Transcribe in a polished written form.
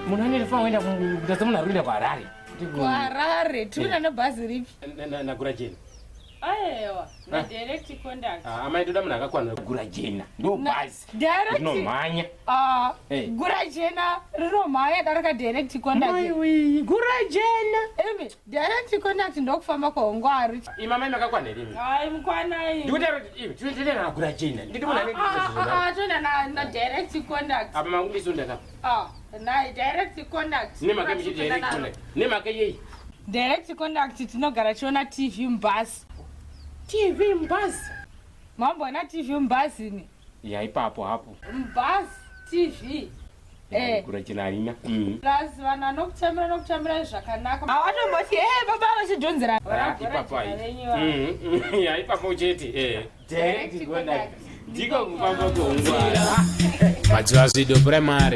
Munhu anofana kuenda kutasamuna ruenda kuHarare. kuHarare tuna nebhazi ripi? Nagura jena. Aiwa, na direct contact. Amai toda munhu akakwana gura jena. Ndo bhazi. Direct. Rinomhanya. Gura jena rinomhanya daraka direct contact. Maiwi, gura jena. Emi, direct contact ndokufamba kwaHongwari. Imamai makakwana here. Ai mukwana iyi. Ndikutaura kuti iwe tinoenderera na gura jena. Nditi munhu anenge tona na direct contact. apa mangubiso ndakapa. Na direct contact. Nemake michi direct contact. Nemake yei. Direct contact tinogara chiona TV mbasi. TV mbasi. Mamboona TV mbasi ni? Ya ipapo hapo. Mbasi TV. Gura jena harina. Plus vana nokutambira zvakanaka. Awatomboti baba vachidhonzera. Ipapo ai. Ya ipapo chete. Direct contact. Ndiko kufamba kuHongwari. Madziva zvido primary.